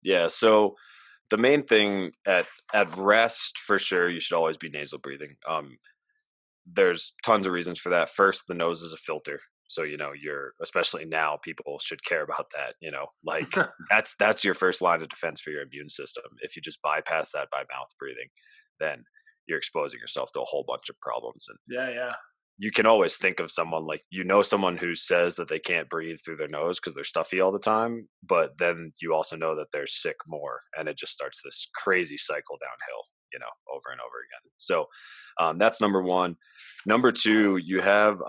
Yeah. So the main thing at rest, for sure, you should always be nasal breathing. There's tons of reasons for that. First, the nose is a filter. So, you're, especially now, people should care about that, like that's your first line of defense for your immune system. If you just bypass that by mouth breathing, then you're exposing yourself to a whole bunch of problems. And Yeah. you can always think of someone, like, someone who says that they can't breathe through their nose because they're stuffy all the time, but then you also know that they're sick more, and it just starts this crazy cycle downhill, over and over again. So that's number one. Number two, you have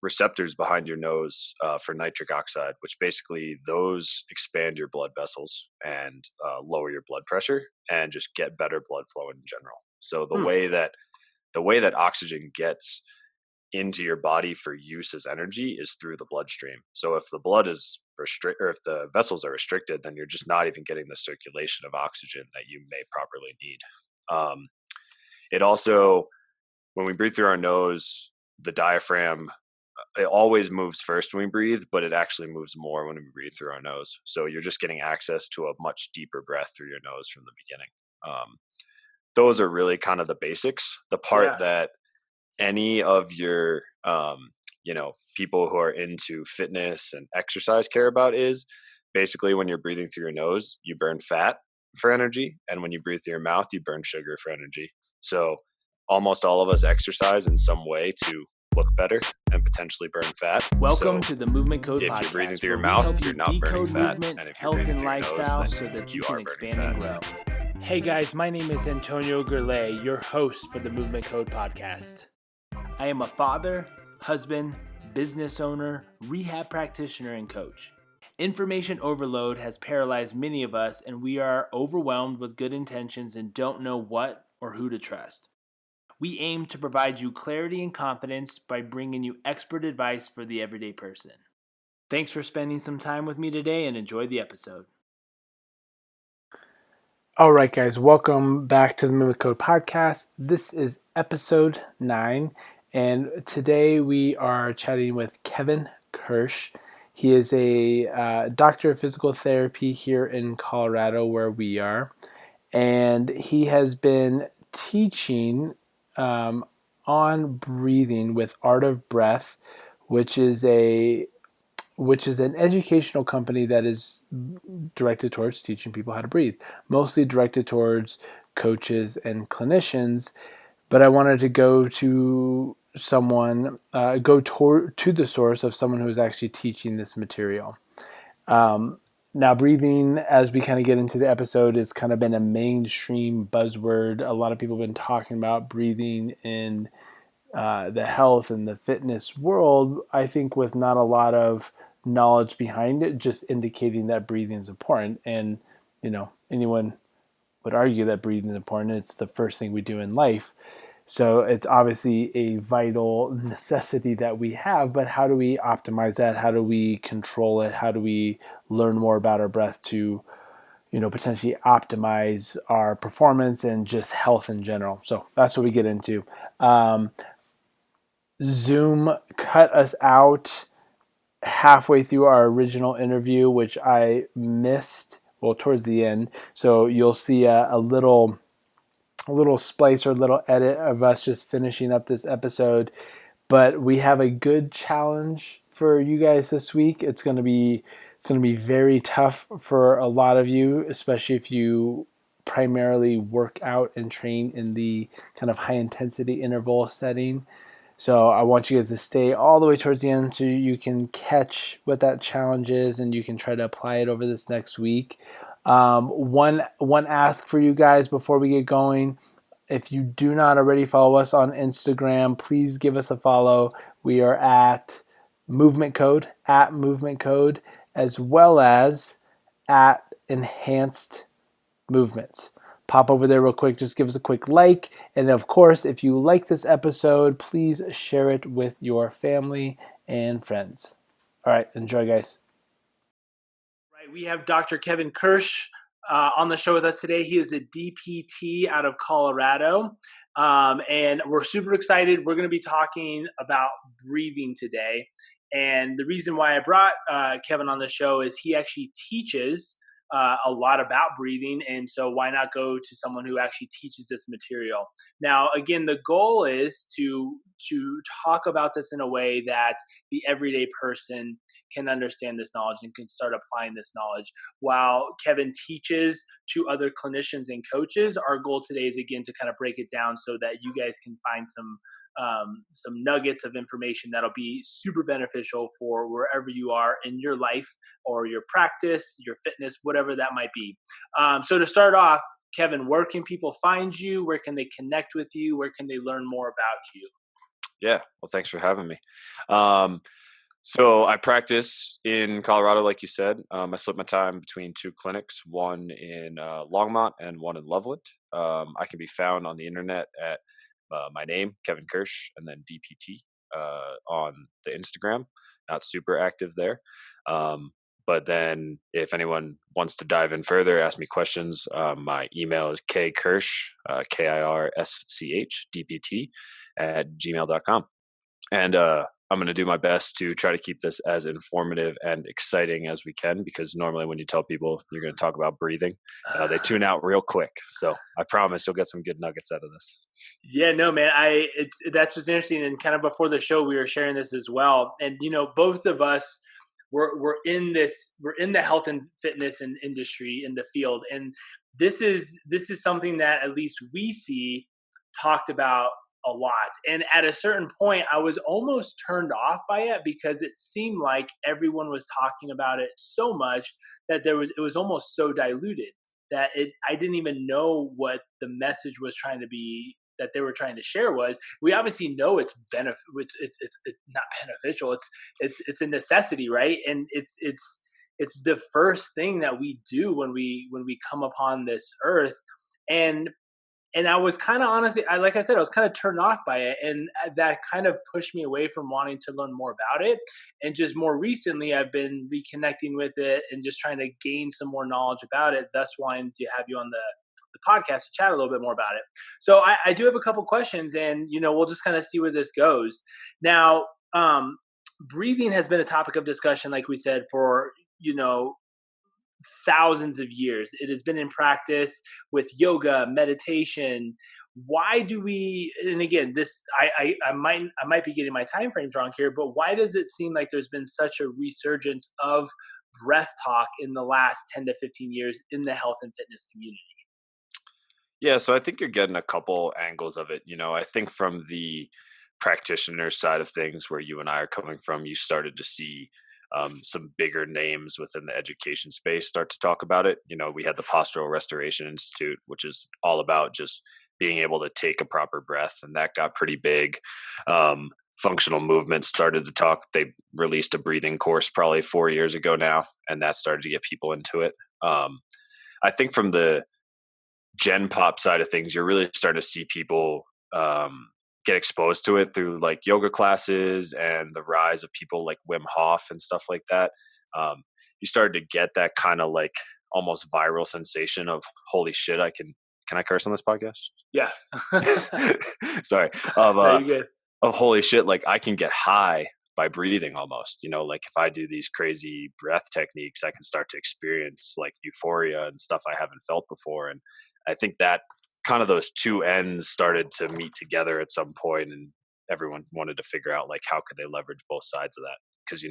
receptors behind your nose for nitric oxide, which basically those expand your blood vessels and lower your blood pressure and just get better blood flow in general. So the way that oxygen gets into your body for use as energy is through the bloodstream. So if the blood is or if the vessels are restricted, then you're just not even getting the circulation of oxygen that you may properly need. It also, when we breathe through our nose, the diaphragm, it always moves first when we breathe, but it actually moves more when we breathe through our nose. So you're just getting access to a much deeper breath through your nose from the beginning. Those are really kind of the basics. The part that any of your people who are into fitness and exercise care about is basically when you're breathing through your nose, you burn fat for energy, and when you breathe through your mouth, you burn sugar for energy. So almost all of us exercise in some way to look better and potentially burn fat. Welcome to the Movement Code if podcast. If you're breathing through your mouth, you're not burning fat, movement, and if health, you're breathing and through lifestyle, your nose, so that you are can expand and grow. Hey guys, my name is Antonio Gerlay, your host for the Movement Code podcast. I am a father, husband, business owner, rehab practitioner, and coach. Information overload has paralyzed many of us, and we are overwhelmed with good intentions and don't know what or who to trust. We aim to provide you clarity and confidence by bringing you expert advice for the everyday person. Thanks for spending some time with me today, and enjoy the episode. All right, guys, welcome back to the Movement Code podcast. This is episode 9, and today we are chatting with Kevin Kirsch. He is a doctor of physical therapy here in Colorado, where we are, and he has been teaching on breathing with Art of Breath, which is an educational company that is directed towards teaching people how to breathe, mostly directed towards coaches and clinicians. But I wanted to go to someone, to the source of someone who is actually teaching this material. Now, breathing, as we kind of get into the episode, has kind of been a mainstream buzzword. A lot of people have been talking about breathing in the health and the fitness world, I think with not a lot of knowledge behind it, just indicating that breathing is important. And, anyone would argue that breathing is important. It's the first thing we do in life. So it's obviously a vital necessity that we have, but how do we optimize that? How do we control it? How do we learn more about our breath to, potentially optimize our performance and just health in general? So that's what we get into. Zoom cut us out halfway through our original interview, which I missed, towards the end. So you'll see a little splice or a little edit of us just finishing up this episode. But we have a good challenge for you guys this week. It's going to be very tough for a lot of you, especially if you primarily work out and train in the kind of high intensity interval setting. So I want you guys to stay all the way towards the end so you can catch what that challenge is and you can try to apply it over this next week. One ask for you guys before we get going: if you do not already follow us on Instagram, please give us a follow. We are at Movement Code, as well as at Enhanced Movements. Pop over there real quick, just give us a quick like. And of course, if you like this episode, please share it with your family and friends. All right, enjoy, guys. Right, we have Dr. Kevin Kirsch on the show with us today. He is a DPT out of Colorado, and we're super excited. We're going to be talking about breathing today. And the reason why I brought Kevin on the show is he actually teaches a lot about breathing. And so why not go to someone who actually teaches this material? Now, again, the goal is to talk about this in a way that the everyday person can understand this knowledge and can start applying this knowledge. While Kevin teaches to other clinicians and coaches, our goal today is again to kind of break it down so that you guys can find some nuggets of information that'll be super beneficial for wherever you are in your life or your practice, your fitness, whatever that might be. So to start off, Kevin, where can people find you? Where can they connect with you? Where can they learn more about you? Yeah. Well, thanks for having me. Um, so I practice in Colorado, like you said. I split my time between two clinics, one in Longmont and one in Loveland. I can be found on the internet at my name, Kevin Kirsch, and then DPT on the Instagram. Not super active there. Um, but then if anyone wants to dive in further, ask me questions, my email iskkirsch, KIRSCH, at gmail.com. And I'm going to do my best to try to keep this as informative and exciting as we can, because normally when you tell people you're going to talk about breathing, they tune out real quick. So I promise you'll get some good nuggets out of this. Yeah, no, man. That's what's interesting. And kind of before the show, we were sharing this as well. And both of us we're in the health and fitness and industry in the field, and this is something that at least we see talked about a lot. And at a certain point, I was almost turned off by it because it seemed like everyone was talking about it so much that it was almost so diluted that I didn't even know what the message was trying to be that they were trying to share was. We obviously know it's it's not beneficial. It's a necessity, right? And it's the first thing that we do when we come upon this earth. And I was kind of honestly, like I said, I was kind of turned off by it, and that kind of pushed me away from wanting to learn more about it. And just more recently, I've been reconnecting with it and just trying to gain some more knowledge about it. Thus, wanting to have you on the podcast to chat a little bit more about it. So I do have a couple questions, and we'll just kind of see where this goes. Now, breathing has been a topic of discussion, like we said, for thousands of years. It has been in practice with yoga, meditation. Why do we? And again, this I might be getting my time frames wrong here, but why does it seem like there's been such a resurgence of breath talk in the last 10 to 15 years in the health and fitness community? Yeah, so I think you're getting a couple angles of it. I think from the practitioner side of things, where you and I are coming from, you started to see some bigger names within the education space start to talk about it. We had the Postural Restoration Institute, which is all about just being able to take a proper breath, and that got pretty big. Functional movement started to talk. They released a breathing course probably 4 years ago now, and that started to get people into it. I think from the Gen Pop side of things, you're really starting to see people get exposed to it through like yoga classes and the rise of people like Wim Hof and stuff like that. You started to get that kind of like almost viral sensation of holy shit, can I curse on this podcast? Yeah. Sorry. No, you're good. Of holy shit, like I can get high by breathing almost. Like if I do these crazy breath techniques, I can start to experience like euphoria and stuff I haven't felt before. And I think that kind of those two ends started to meet together at some point, and everyone wanted to figure out like how could they leverage both sides of that. Because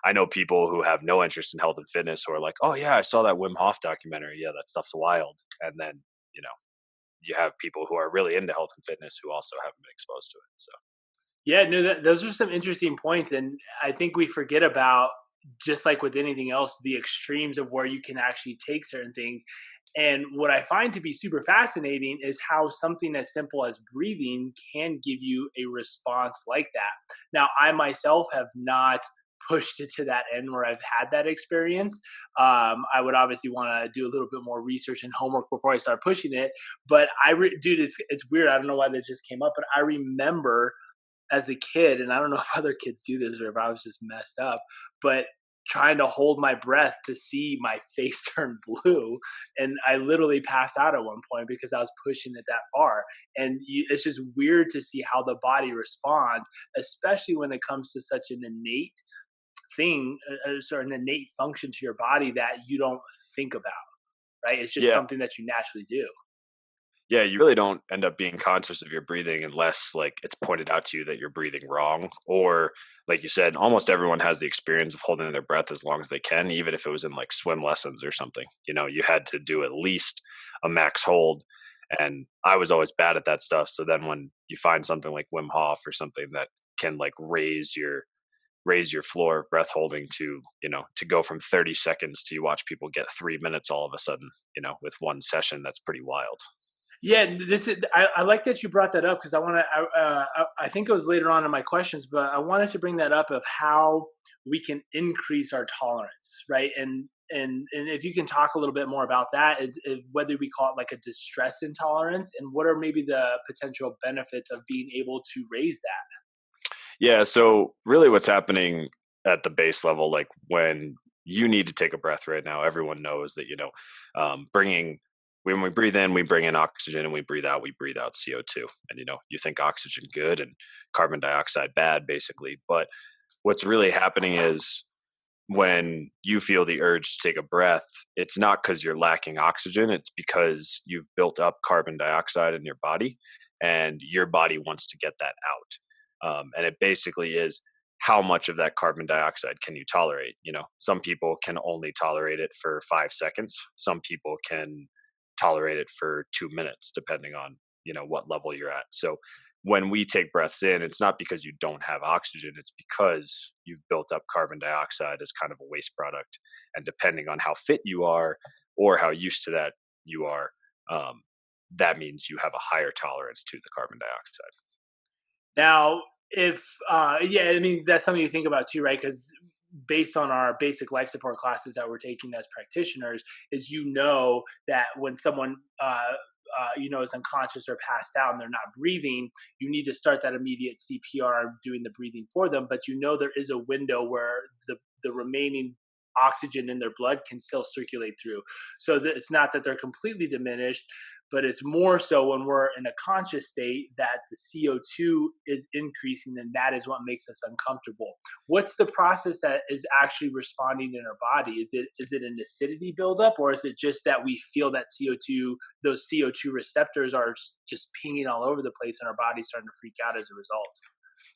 I know people who have no interest in health and fitness who are like, oh yeah, I saw that Wim Hof documentary, yeah, that stuff's wild. And then you have people who are really into health and fitness who also haven't been exposed to it. So Yeah, no, those are some interesting points. And I think we forget about, just like with anything else, the extremes of where you can actually take certain things. And what I find to be super fascinating is how something as simple as breathing can give you a response like that. Now, I myself have not pushed it to that end where I've had that experience. I would obviously want to do a little bit more research and homework before I start pushing it. But dude, it's weird. I don't know why this just came up, but I remember as a kid, and I don't know if other kids do this or if I was just messed up, but trying to hold my breath to see my face turn blue. And I literally passed out at one point because I was pushing it that far. And it's just weird to see how the body responds, especially when it comes to such an innate thing, a certain innate function to your body that you don't think about, right? It's just Yeah. something that you naturally do. Yeah, you really don't end up being conscious of your breathing unless like it's pointed out to you that you're breathing wrong. Or like you said, almost everyone has the experience of holding their breath as long as they can, even if it was in like swim lessons or something. You had to do at least a max hold. And I was always bad at that stuff. So then when you find something like Wim Hof or something that can like raise your floor of breath holding to go from 30 seconds to you watch people get 3 minutes all of a sudden, with one session, that's pretty wild. Yeah, this is. I like that you brought that up because I want to. I think it was later on in my questions, but I wanted to bring that up of how we can increase our tolerance, right? And if you can talk a little bit more about that, is whether we call it like a distress intolerance, and what are maybe the potential benefits of being able to raise that. Yeah. So really what's happening at the base level, like when you need to take a breath right now, everyone knows that, bringing, when we breathe in, we bring in oxygen, and we breathe out CO2. And, you think oxygen good and carbon dioxide bad, basically. But what's really happening is when you feel the urge to take a breath, it's not because you're lacking oxygen. It's because you've built up carbon dioxide in your body, and your body wants to get that out. And it basically is, how much of that carbon dioxide can you tolerate? Some people can only tolerate it for 5 seconds. Some people can tolerate it for 2 minutes, depending on, what level you're at. So when we take breaths in, it's not because you don't have oxygen, it's because you've built up carbon dioxide as kind of a waste product. And depending on how fit you are or how used to that you are, um, that means you have a higher tolerance to the carbon dioxide. Now, if yeah, I mean that's something you think about too, right? Because based on our basic life support classes that we're taking as practitioners, is that when someone is unconscious or passed out and they're not breathing, you need to start that immediate CPR doing the breathing for them. But there is a window where the remaining oxygen in their blood can still circulate through. So that it's not that they're completely diminished, but it's more so when we're in a conscious state that the CO2 is increasing, and that is what makes us uncomfortable. What's the process that is actually responding in our body? Is it an acidity buildup, or is it just that we feel that CO2, those CO2 receptors are just pinging all over the place, and our body's starting to freak out as a result?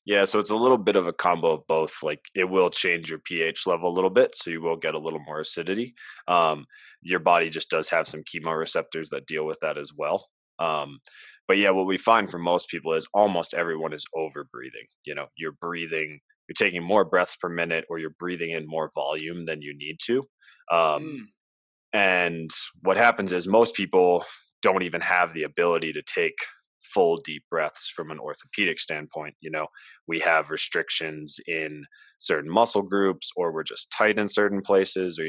Yeah, so it's a little bit of a combo of both. Like it will change your pH level a little bit, so you will get a little more acidity. Um, your body just does have some chemoreceptors that deal with that as well. But yeah, what we find for most people is almost everyone is over breathing. You're taking more breaths per minute, or you're breathing in more volume than you need to. Um, Mm. and what happens is most people don't even have the ability to take full deep breaths from an orthopedic standpoint. We have restrictions in certain muscle groups, or we're just tight in certain places, or,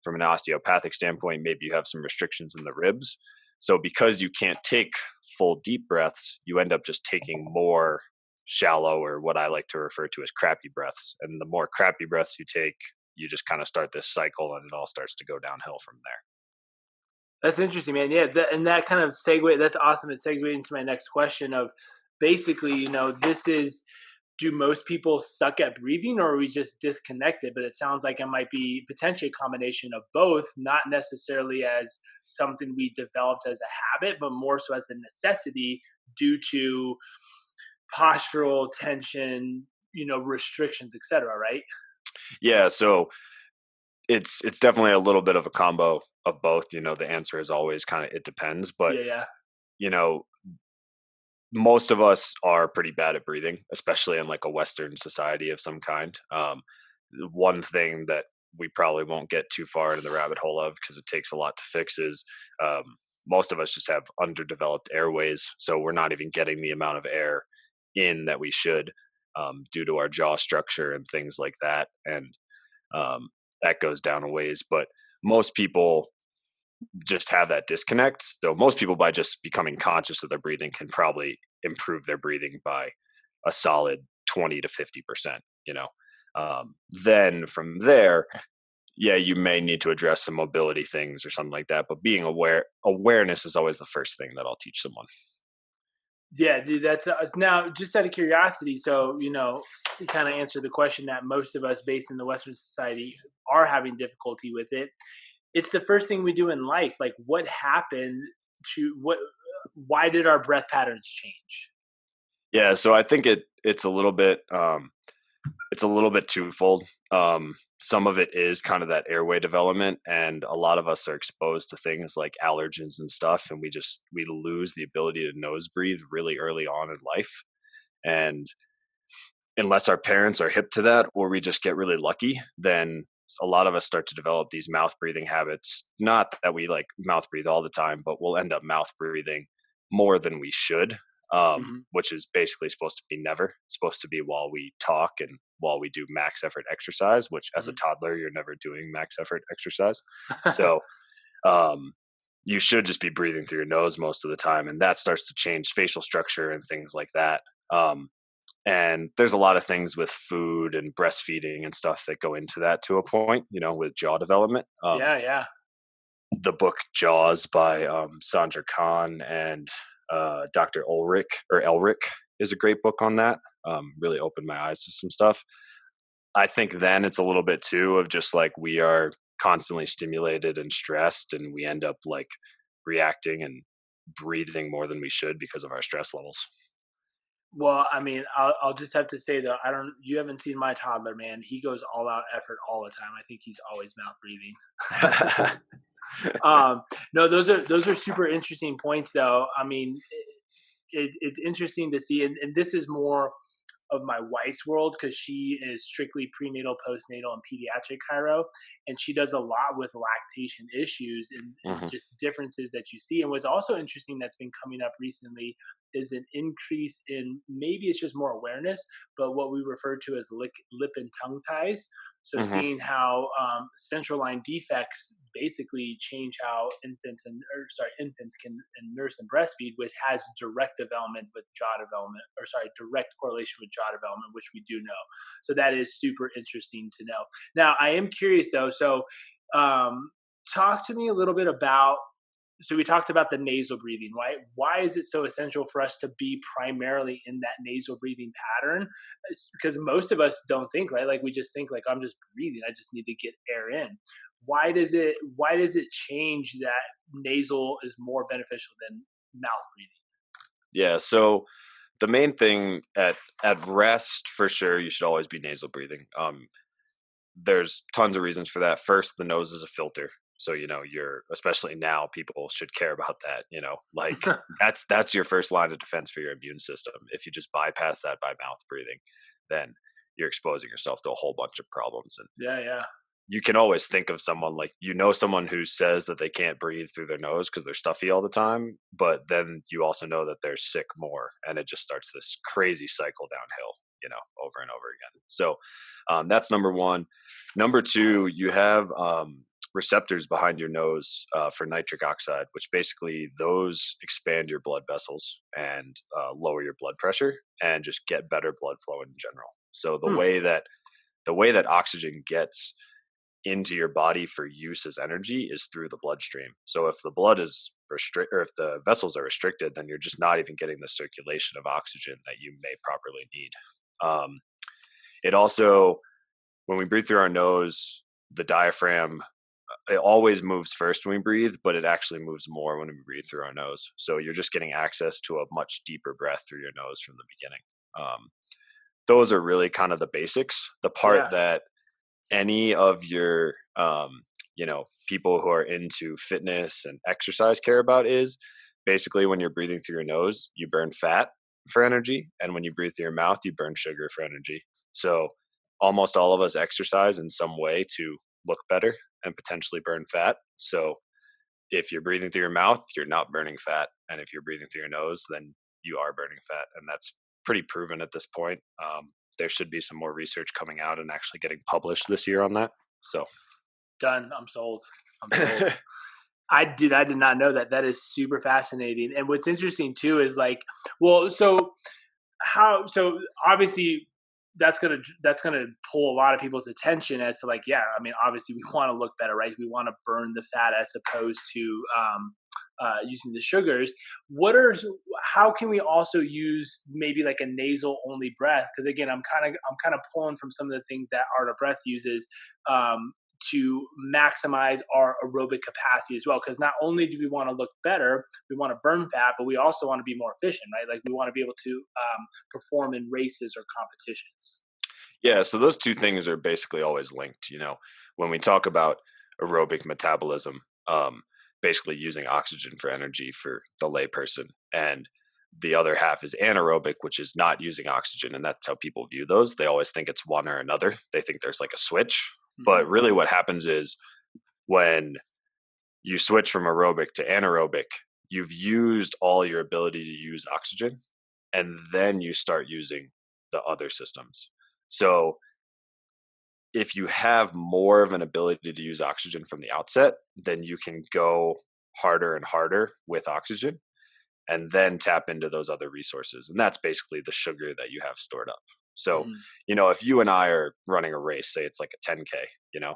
from an osteopathic standpoint, maybe you have some restrictions in the ribs. So because you can't take full deep breaths, you end up just taking more shallow, or what I like to refer to as crappy breaths. And the more crappy breaths you take, you just kind of start this cycle, and it all starts to go downhill from there. That's interesting, man. Yeah, and that kind of segue. That's awesome. It segues into my next question of basically, this is, do most people suck at breathing, or are we just disconnected? But it sounds like it might be potentially a combination of both, not necessarily as something we developed as a habit, but more so as a necessity due to postural tension, restrictions, etc. Right? Yeah, so it's definitely a little bit of a combo of both. The answer is always kind of it depends, but Yeah, yeah. you know most of us are pretty bad at breathing, especially in like a Western society of some kind. One thing that we probably won't get too far into the rabbit hole of, because it takes a lot to fix, is um, most of us just have underdeveloped airways, so we're not even getting the amount of air in that we should, due to our jaw structure and things like that. And um, that goes down a ways. But most people just have that disconnect. So most people, by just becoming conscious of their breathing, can probably improve their breathing by a solid 20 to 50%. Then from there, yeah, you may need to address some mobility things or something like that. But being awareness is always the first thing that I'll teach someone. Yeah, dude, that's now just out of curiosity. So, you kind of answer the question that most of us based in the Western society are having difficulty with it. It's the first thing we do in life. Like, what happened why did our breath patterns change? Yeah, so I think it's a little bit twofold. Some of it is kind of that airway development, and a lot of us are exposed to things like allergens and stuff, and we lose the ability to nose breathe really early on in life. And unless our parents are hip to that, or we just get really lucky, then a lot of us start to develop these mouth breathing habits. Not that we like mouth breathe all the time, but we'll end up mouth breathing more than we should, Hmm. which is basically supposed to be never. It's supposed to be while we talk and while we do max effort exercise, which as a toddler, you're never doing max effort exercise. Hmm. So um, you should just be breathing through your nose most of the time. And that starts to change facial structure and things like that. And there's a lot of things with food and breastfeeding and stuff that go into that to a point, with jaw development. Yeah, yeah. The book Jaws by Sandra Khan and Dr. Elric is a great book on that. Really opened my eyes to some stuff. I think then it's a little bit too of just like we are constantly stimulated and stressed, and we end up like reacting and breathing more than we should because of our stress levels. Well, I mean, I'll just have to say though, you haven't seen my toddler, man. He goes all out effort all the time. I think he's always mouth breathing. um, no, those are super interesting points though. I mean, it's interesting to see, and this is more of my wife's world because she is strictly prenatal, postnatal, and pediatric chiro, and she does a lot with lactation issues and Hmm. just differences that you see. And what's also interesting that's been coming up recently is an increase in, maybe it's just more awareness, but what we refer to as lip and tongue ties. So Hmm. seeing how central line defects basically change how infants can nurse and breastfeed, which has direct development with jaw development, or sorry, direct correlation with jaw development, which we do know. So that is super interesting to know. Now, I am curious though. So, um, talk to me a little bit about. So we talked about the nasal breathing, right? Why is it so essential for us to be primarily in that nasal breathing pattern? Because most of us don't think, right? Like we just think like I'm just breathing, I just need to get air in. Why does it change that nasal is more beneficial than mouth breathing? Yeah. So the main thing at rest, for sure, you should always be nasal breathing. There's tons of reasons for that. First, the nose is a filter. So, you're, especially now, people should care about that, like that's your first line of defense for your immune system. If you just bypass that by mouth breathing, then you're exposing yourself to a whole bunch of problems. And Yeah, yeah. you can always think of someone like, someone who says that they can't breathe through their nose because they're stuffy all the time, but then you also know that they're sick more, and it just starts this crazy cycle downhill, over and over again. So that's number one. Number two, you have receptors behind your nose for nitric oxide, which basically those expand your blood vessels and lower your blood pressure and just get better blood flow in general. So the Hmm. way that oxygen gets into your body for use as energy is through the bloodstream. So if the blood is or if the vessels are restricted, then you're just not even getting the circulation of oxygen that you may properly need. It also, when we breathe through our nose, the diaphragm, it always moves first when we breathe, but it actually moves more when we breathe through our nose. So you're just getting access to a much deeper breath through your nose from the beginning. Those are really kind of the basics. The part Yeah. that any of your people who are into fitness and exercise care about is basically when you're breathing through your nose, you burn fat for energy, and when you breathe through your mouth, you burn sugar for energy. So almost all of us exercise in some way to look better and potentially burn fat. So if you're breathing through your mouth, you're not burning fat, and if you're breathing through your nose, then you are burning fat, and that's pretty proven at this point. There should be some more research coming out and actually getting published this year on that. So, Done. I'm sold. I'm sold. I did not know that. That is super fascinating. And what's interesting too is like, well, so obviously that's gonna pull a lot of people's attention as to like, yeah, I mean, obviously we want to look better, right? We want to burn the fat as opposed to using the sugars. What are How can we also use maybe like a nasal only breath? Because again, I'm kind of pulling from some of the things that Art of Breath uses um, to maximize our aerobic capacity as well. Because not only do we want to look better, we want to burn fat, but we also want to be more efficient, right? Like we want to be able to perform in races or competitions. Yeah, so those two things are basically always linked. When we talk about aerobic metabolism, basically using oxygen for energy for the layperson, and the other half is anaerobic, which is not using oxygen, and that's how people view those. They always think it's one or another. They think there's like a switch, Mm-hmm. but really what happens is when you switch from aerobic to anaerobic, you've used all your ability to use oxygen, and then you start using the other systems. So if you have more of an ability to use oxygen from the outset, then you can go harder and harder with oxygen and then tap into those other resources. And that's basically the sugar that you have stored up. So, Mm-hmm. if you and I are running a race, say it's like a 10K,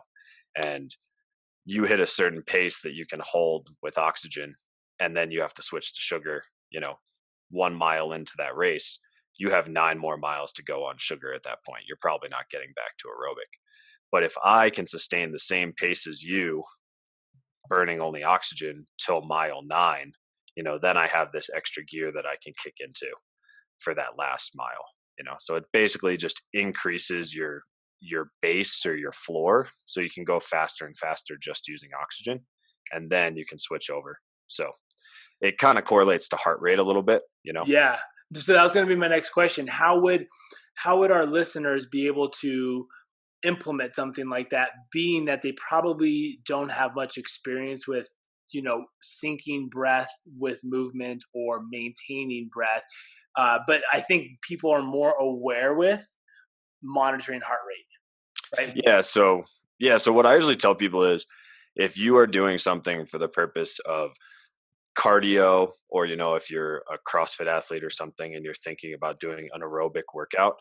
and you hit a certain pace that you can hold with oxygen, and then you have to switch to sugar, 1 mile into that race, you have 9 more miles to go on sugar at that point. You're probably not getting back to aerobic. But if I can sustain the same pace as you, burning only oxygen till mile 9, then I have this extra gear that I can kick into for that last mile. So it basically just increases your base or your floor, so you can go faster and faster just using oxygen, and then you can switch over. So it kind of correlates to heart rate a little bit. Yeah. So that was going to be my next question. How would our listeners be able to implement something like that, being that they probably don't have much experience with, syncing breath with movement or maintaining breath? But I think people are more aware with monitoring heart rate, right? Yeah, so what I usually tell people is, if you are doing something for the purpose of cardio, or if you're a CrossFit athlete or something and you're thinking about doing an aerobic workout,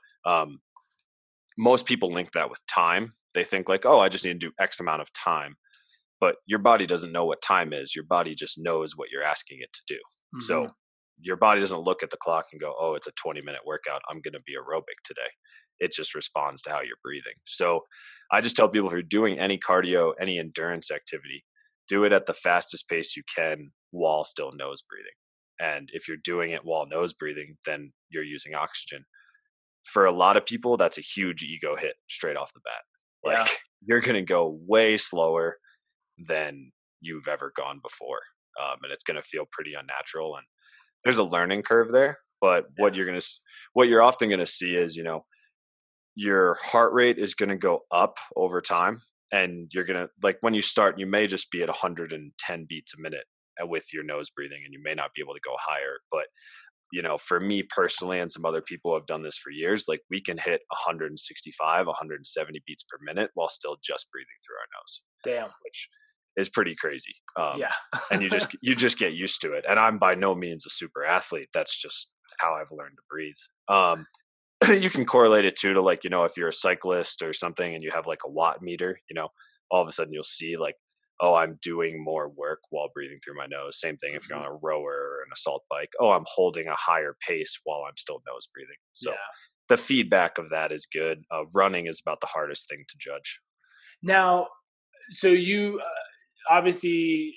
most people link that with time. They think like, oh, I just need to do X amount of time. But your body doesn't know what time is. Your body just knows what you're asking it to do. Mm-hmm. So your body doesn't look at the clock and go, oh, it's a 20-minute workout, I'm going to be aerobic today. It just responds to how you're breathing. So I just tell people, if you're doing any cardio, any endurance activity, do it at the fastest pace you can while still nose breathing. And if you're doing it while nose breathing, then you're using oxygen. For a lot of people, that's a huge ego hit straight off the bat. Yeah. Like, you're going to go way slower than you've ever gone before. And it's going to feel pretty unnatural. And there's a learning curve there. But Yeah. what you're often going to see is, your heart rate is going to go up over time. And you're going to, like, when you start, you may just be at 110 beats a minute with your nose breathing, and you may not be able to go higher. But for me personally, and some other people who have done this for years, like, we can hit 165, 170 beats per minute while still just breathing through our nose, Damn. which is pretty crazy. Yeah. And you just get used to it. And I'm by no means a super athlete. That's just how I've learned to breathe. You can correlate it too to, like, if you're a cyclist or something and you have like a watt meter, all of a sudden you'll see like, oh, I'm doing more work while breathing through my nose. Same thing if you're on a rower or an assault bike. Oh, I'm holding a higher pace while I'm still nose breathing. So Yeah. the feedback of that is good. Running is about the hardest thing to judge. Now, so you obviously,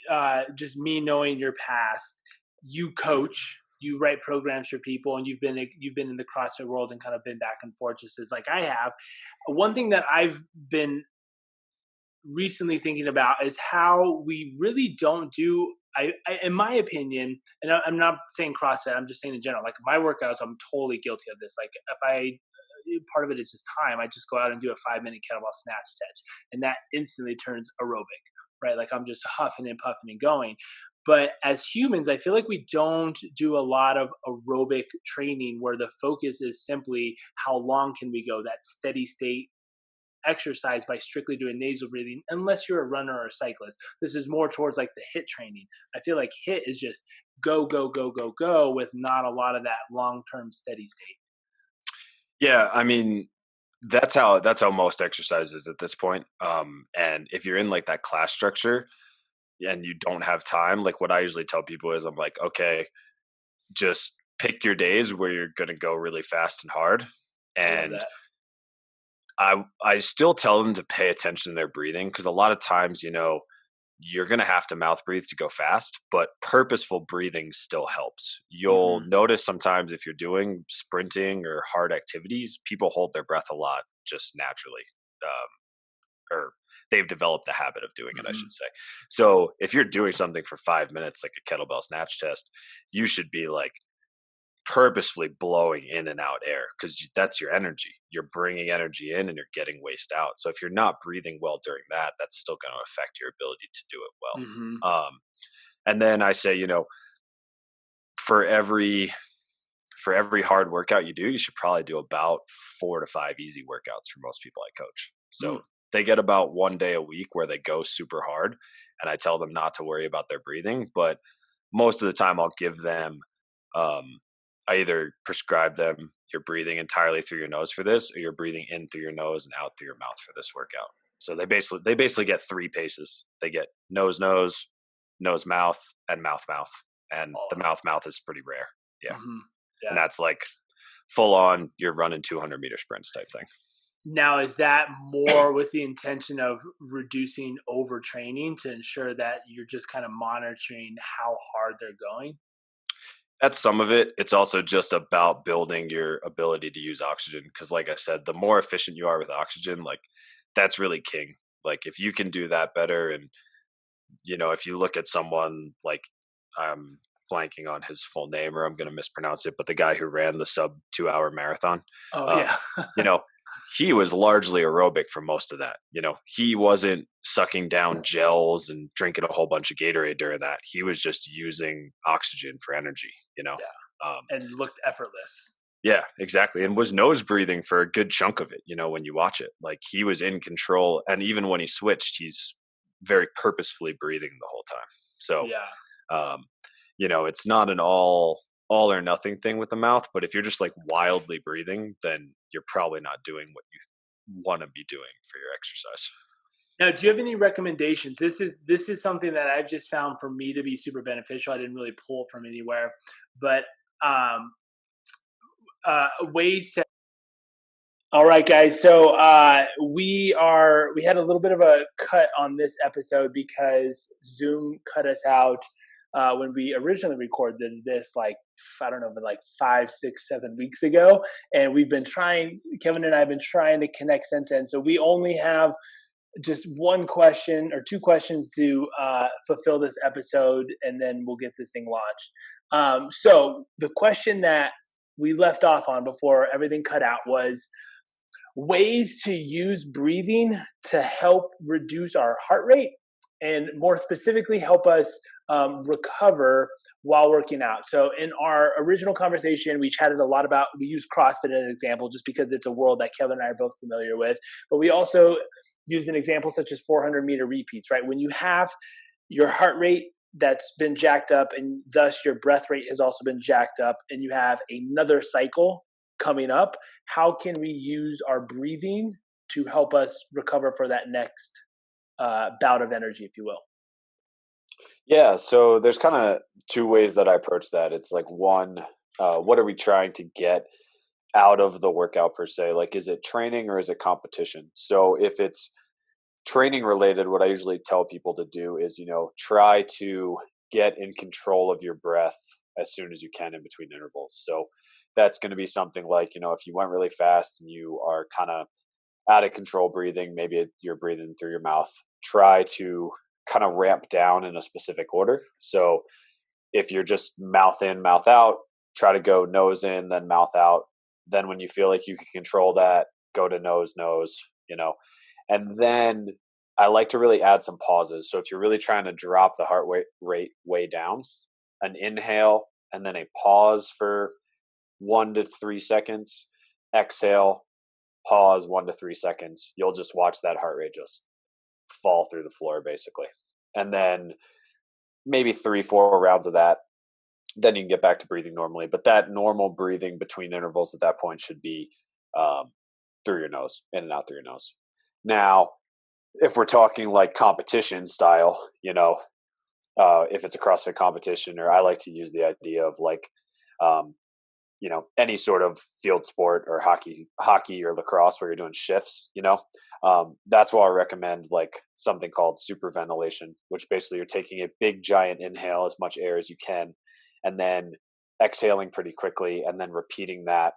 just me knowing your past, you coach, you write programs for people, and you've been in the CrossFit world and kind of been back and forth just as like I have. One thing that I've been recently thinking about is how we really don't do. In my opinion, and I'm not saying CrossFit, I'm just saying in general. Like my workouts, I'm totally guilty of this. Like if part of it is just time. I just go out and do a 5-minute kettlebell snatch test, and that instantly turns aerobic, right? Like I'm just huffing and puffing and going. But as humans, I feel like we don't do a lot of aerobic training where the focus is simply how long can we go, that steady state exercise by strictly doing nasal breathing, unless you're a runner or a cyclist. This is more towards like the HIIT training. I feel like HIIT is just go, go, go, go, go with not a lot of that long-term steady state. Yeah, I mean, That's how most exercise is at this point. And if you're in like that class structure and you don't have time, like what I usually tell people is I'm like, okay, just pick your days where you're going to go really fast and hard. I love And that. I still tell them to pay attention to their breathing because a lot of times, you're going to have to mouth breathe to go fast, but purposeful breathing still helps. You'll Hmm. notice sometimes if you're doing sprinting or hard activities, people hold their breath a lot just naturally. Or they've developed the habit of doing it, I Hmm. should say. So if you're doing something for 5 minutes, like a kettlebell snatch test, you should be like purposefully blowing in and out air because that's your energy. You're bringing energy in and you're getting waste out. So if you're not breathing well during that, that's still going to affect your ability to do it Hmm. well. And then I say, for every for every hard workout you do, you should probably do about 4 to 5 easy workouts for most people I coach. Mm. So they get about 1 day a week where they go super hard, and I tell them not to worry about their breathing. But most of the time, I'll give them, um, I either prescribe them you're breathing entirely through your nose for this, or you're breathing in through your nose and out through your mouth for this workout. So they basically get three paces. They get nose nose, nose mouth, and mouth mouth, and the Oh. mouth mouth is pretty rare. Yeah, Hmm. and Yeah. that's like full on you're running 200-meter sprints type thing. Now, is that more with the intention of reducing overtraining to ensure that you're just kind of monitoring how hard they're going? That's some of it. It's also just about building your ability to use oxygen because like I said, the more efficient you are with oxygen, like that's really king. Like if you can do that better, and if you look at someone like, I'm blanking on his full name or I'm going to mispronounce it, but the guy who ran the sub 2 hour marathon, Oh um, yeah. you know, he was largely aerobic for most of that. He wasn't sucking down gels and drinking a whole bunch of Gatorade during that. He was just using oxygen for energy. Yeah, Um, and looked effortless. yeah, exactly. And was nose breathing for a good chunk of it, when you watch it. Like he was in control. And even when he switched, he's very purposefully breathing the whole time. So, Yeah. um, it's not an all or nothing thing with the mouth, but if you're just like wildly breathing, then you're probably not doing what you want to be doing for your exercise. Now, do you have any recommendations? This is something that I've just found for me to be super beneficial. I didn't really pull from anywhere, but um, ways to. All right, guys. So we had a little bit of a cut on this episode because Zoom cut us out when we originally recorded this. Like I don't know, but like 5, 6, 7 weeks ago, and we've been trying. Kevin and I have been trying to connect since then. So we only have just one question or two questions to fulfill this episode, and then we'll get this thing launched. So the question that we left off on before everything cut out was ways to use breathing to help reduce our heart rate and more specifically help us recover while working out. So in our original conversation, we chatted a lot about, we used CrossFit as an example just because it's a world that Kevin and I are both familiar with, but we also used an example such as 400-meter repeats, right? When you have your heart rate that's been jacked up and thus your breath rate has also been jacked up and you have another cycle coming up, how can we use our breathing to help us recover for that next bout of energy, if you will? Yeah, so there's kind of two ways that I approach that. It's like one, what are we trying to get out of the workout per se? Like, is it training or is it competition? So if it's training related, what I usually tell people to do is, try to get in control of your breath as soon as you can in between intervals. So that's going to be something like, if you went really fast and you are kind of out of control breathing, maybe you're breathing through your mouth, try to kind of ramp down in a specific order. So if you're just mouth in, mouth out, try to go nose in, then mouth out. Then when you feel like you can control that, go to nose, nose. And then I like to really add some pauses. So if you're really trying to drop the rate way down, an inhale and then a pause for 1 to 3 seconds, exhale, pause 1 to 3 seconds. You'll just watch that heart rate just fall through the floor basically. And then maybe 3, 4 rounds of that, then you can get back to breathing normally. But that normal breathing between intervals at that point should be um, through your nose, in and out through your nose. Now, if we're talking like competition style, if it's a CrossFit competition, or I like to use the idea of like, um, any sort of field sport or hockey or lacrosse where you're doing shifts, that's why I recommend like something called super ventilation, which basically you're taking a big giant inhale, as much air as you can, and then exhaling pretty quickly, and then repeating that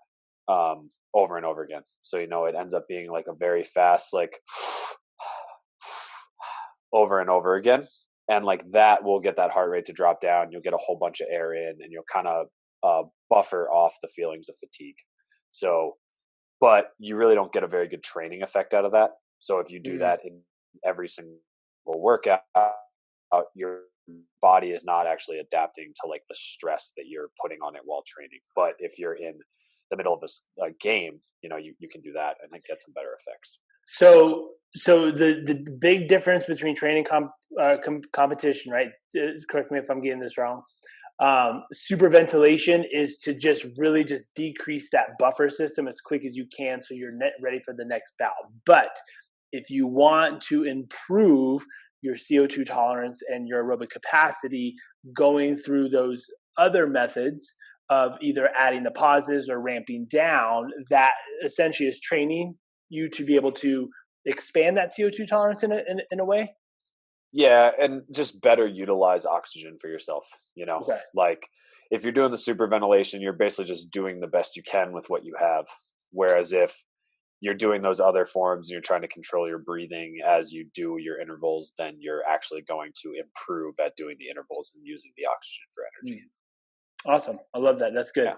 over and over again. So, it ends up being like a very fast, like over and over again. And like that will get that heart rate to drop down. You'll get a whole bunch of air in, and you'll kind of buffer off the feelings of fatigue. So, but you really don't get a very good training effect out of that. So if you do that in every single workout, your body is not actually adapting to like the stress that you're putting on it while training. But if you're in the middle of a game, you can do that and get some better effects. So the big difference between training competition, right? Correct me if I'm getting this wrong. Super ventilation is to just really just decrease that buffer system as quick as you can, so you're ready for the next bout. But if you want to improve your CO2 tolerance and your aerobic capacity, going through those other methods of either adding the pauses or ramping down, that essentially is training you to be able to expand that CO2 tolerance in a way. Yeah, and just better utilize oxygen for yourself, Okay. Like if you're doing the super ventilation, you're basically just doing the best you can with what you have. Whereas if you're doing those other forms and you're trying to control your breathing as you do your intervals, then you're actually going to improve at doing the intervals and using the oxygen for energy. Awesome. I love that. That's good.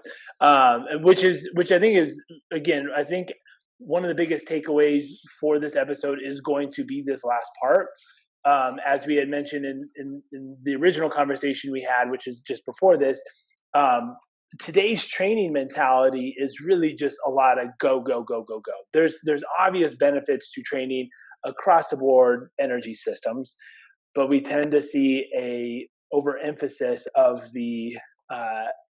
Yeah. Which I think is, again, I think one of the biggest takeaways for this episode is going to be this last part. As we had mentioned in the original conversation we had, which is just before this, today's training mentality is really just a lot of go, go, go, go, go. There's obvious benefits to training across the board energy systems, but we tend to see a overemphasis of the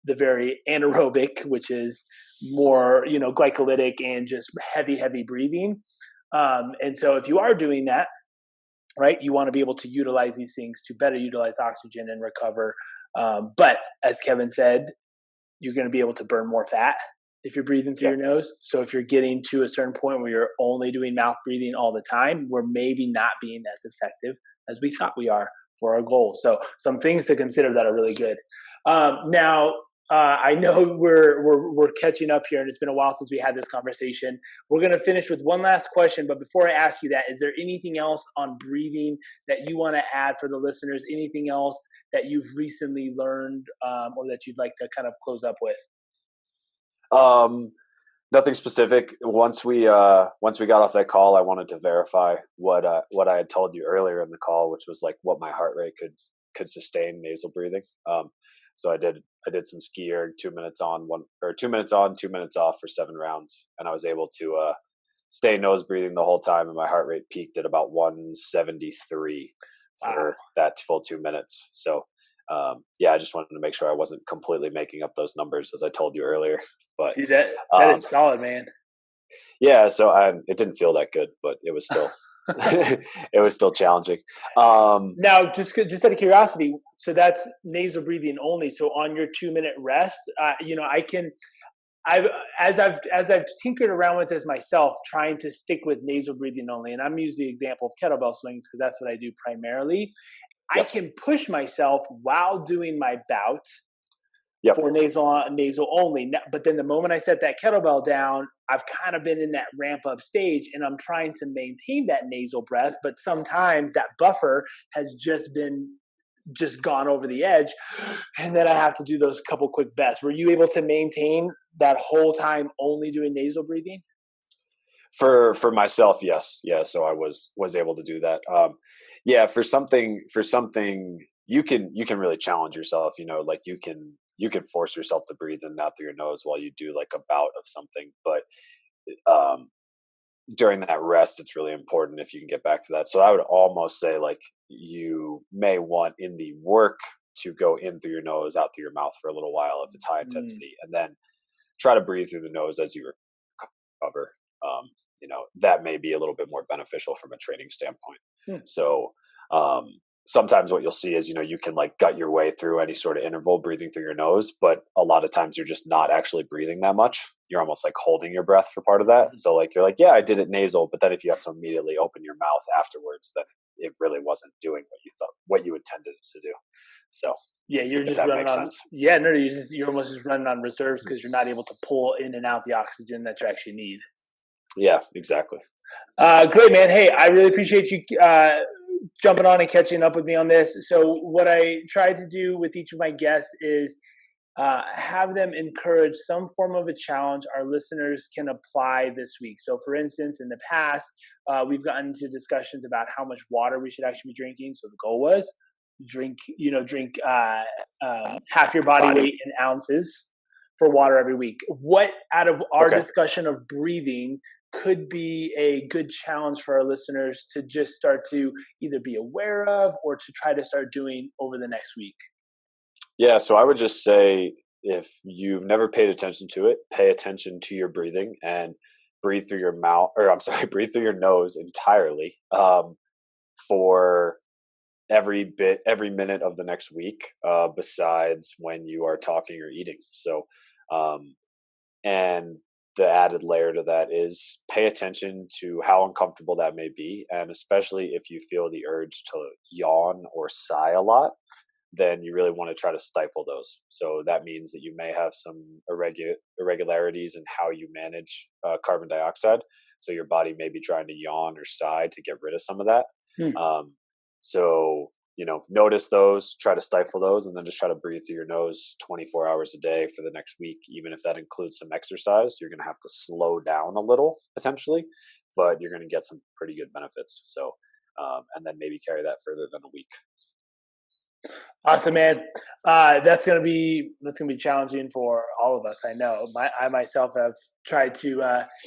very anaerobic, which is more, glycolytic and just heavy breathing. And so if you are doing that, right, you want to be able to utilize these things to better utilize oxygen and recover. But as Kevin said, you're going to be able to burn more fat if you're breathing through your nose. So if you're getting to a certain point where you're only doing mouth breathing all the time, we're maybe not being as effective as we thought we are for our goal. So some things to consider that are really good. Now, I know we're catching up here, and it's been a while since we had this conversation. We're going to finish with one last question, but before I ask you that, is there anything else on breathing that you want to add for the listeners? Anything else that you've recently learned, or that you'd like to kind of close up with? Nothing specific. Once we got off that call, I wanted to verify what I had told you earlier in the call, which was like what my heart rate could sustain nasal breathing. So I did some ski erg, 2 minutes on, 2 minutes on, 2 minutes off for 7 rounds. And I was able to stay nose breathing the whole time. And my heart rate peaked at about 173 for that full 2 minutes. So, I just wanted to make sure I wasn't completely making up those numbers as I told you earlier. But dude, that is solid, man. Yeah. So it didn't feel that good, but it was still, it was still challenging. Now, just out of curiosity, so that's nasal breathing only. So on your 2 minute rest, as I've tinkered around with this myself, trying to stick with nasal breathing only, and I'm using the example of kettlebell swings because that's what I do primarily. Yep. I can push myself while doing my bout. Yep. For nasal only. But then the moment I set that kettlebell down, I've kind of been in that ramp up stage, and I'm trying to maintain that nasal breath. But sometimes that buffer has just gone over the edge, and then I have to do those couple quick breaths. Were you able to maintain that whole time only doing nasal breathing? For myself, yes. Yeah. So I was able to do that. For something you can really challenge yourself, like you can force yourself to breathe in and out through your nose while you do like a bout of something. But during that rest, it's really important if you can get back to that. So I would almost say like you may want in the work to go in through your nose, out through your mouth for a little while if it's high intensity, and then try to breathe through the nose as you recover. that may be a little bit more beneficial from a training standpoint. Hmm. So sometimes what you'll see is, you can like gut your way through any sort of interval breathing through your nose, but a lot of times you're just not actually breathing that much. You're almost like holding your breath for part of that. So like, you're like, yeah, I did it nasal, but then if you have to immediately open your mouth afterwards, then it really wasn't doing what you intended it to do. So yeah, you're if just that running makes on. sense. Yeah, no, you're almost just running on reserves because you're not able to pull in and out the oxygen that you actually need. Yeah, exactly. Great, man. Hey, I really appreciate you jumping on and catching up with me on this. So, what I tried to do with each of my guests is have them encourage some form of a challenge our listeners can apply this week. So, for instance, in the past, we've gotten into discussions about how much water we should actually be drinking. So, the goal was drink half your body weight in ounces for water every week. What out of our discussion of breathing could be a good challenge for our listeners to just start to either be aware of or to try to start doing over the next week? Yeah, so I would just say, if you've never paid attention to it, pay attention to your breathing and breathe through your mouth, or I'm sorry, breathe through your nose entirely for every minute of the next week, besides when you are talking or eating. So, and the added layer to that is pay attention to how uncomfortable that may be. And especially if you feel the urge to yawn or sigh a lot, then you really want to try to stifle those. So that means that you may have some irregularities in how you manage carbon dioxide. So your body may be trying to yawn or sigh to get rid of some of that. So, notice those, try to stifle those, and then just try to breathe through your nose 24 hours a day for the next week. Even if that includes some exercise, you're going to have to slow down a little potentially, but you're going to get some pretty good benefits. So, and then maybe carry that further than a week. Awesome, man. That's gonna be challenging for all of us. I know. I myself have tried to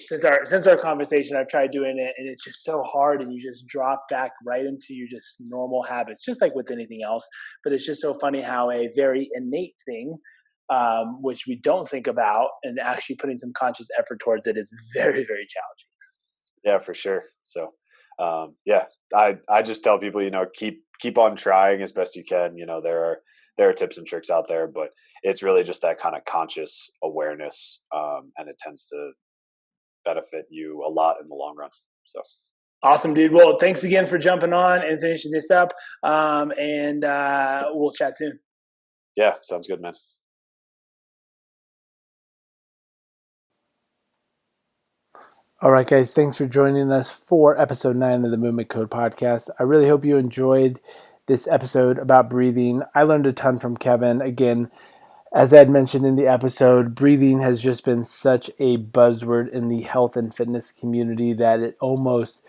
since our conversation. I've tried doing it, and it's just so hard. And you just drop back right into your just normal habits, just like with anything else. But it's just so funny how a very innate thing, which we don't think about, and actually putting some conscious effort towards it is very, very challenging. Yeah, for sure. So, yeah, I just tell people, keep on trying as best you can. There are tips and tricks out there, but it's really just that kind of conscious awareness, and it tends to benefit you a lot in the long run. So awesome, dude. Well, thanks again for jumping on and finishing this up. And we'll chat soon. Yeah, sounds good, man. All right, guys, thanks for joining us for episode 9 of the Movement Code podcast. I really hope you enjoyed this episode about breathing. I learned a ton from Kevin. Again, as Ed mentioned in the episode, breathing has just been such a buzzword in the health and fitness community that it almost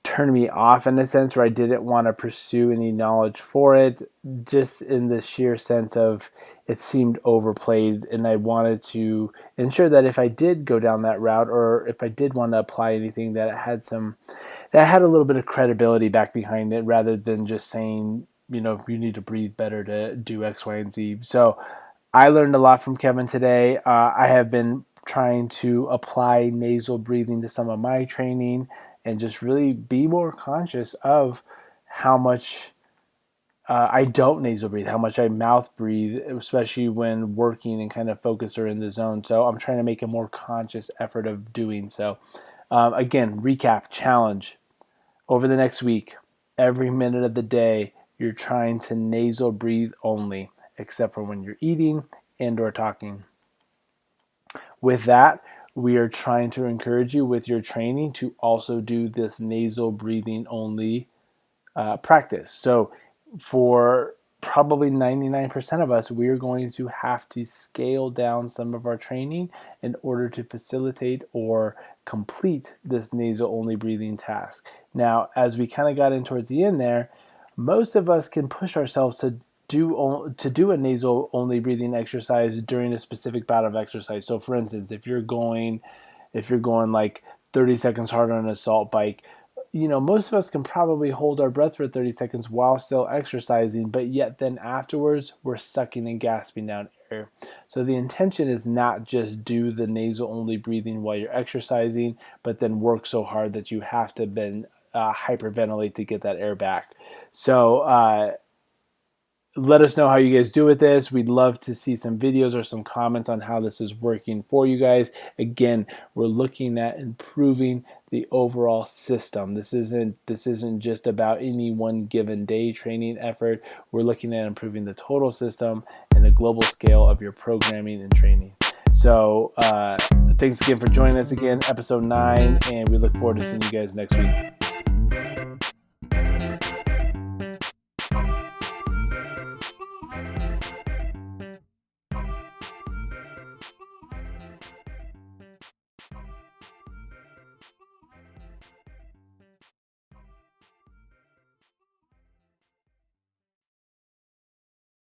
turned me off in a sense where I didn't want to pursue any knowledge for it, just in the sheer sense of it seemed overplayed, and I wanted to ensure that if I did go down that route, or if I did want to apply anything, that it had a little bit of credibility back behind it, rather than just saying, you need to breathe better to do X, Y, and Z. So I learned a lot from Kevin today. I have been trying to apply nasal breathing to some of my training and just really be more conscious of how much I don't nasal breathe, how much I mouth breathe, especially when working and kind of focus or in the zone. So I'm trying to make a more conscious effort of doing so. Again, recap, challenge. Over the next week, every minute of the day, you're trying to nasal breathe only, except for when you're eating and or talking. With that, we are trying to encourage you with your training to also do this nasal breathing only practice. So for probably 99% of us, we're going to have to scale down some of our training in order to facilitate or complete this nasal only breathing task. Now, as we kind of got in towards the end there, most of us can push ourselves to do a nasal only breathing exercise during a specific bout of exercise. So for instance, if you're going like 30 seconds hard on an assault bike, most of us can probably hold our breath for 30 seconds while still exercising, but yet then afterwards we're sucking and gasping down air. So the intention is not just do the nasal only breathing while you're exercising, but then work so hard that you have to then hyperventilate to get that air back. So let us know how you guys do with this. We'd love to see some videos or some comments on how this is working for you guys. Again, we're looking at improving the overall system. This isn't just about any one given day training effort. We're looking at improving the total system and the global scale of your programming and training. So thanks again for joining us again, episode 9, and we look forward to seeing you guys next week.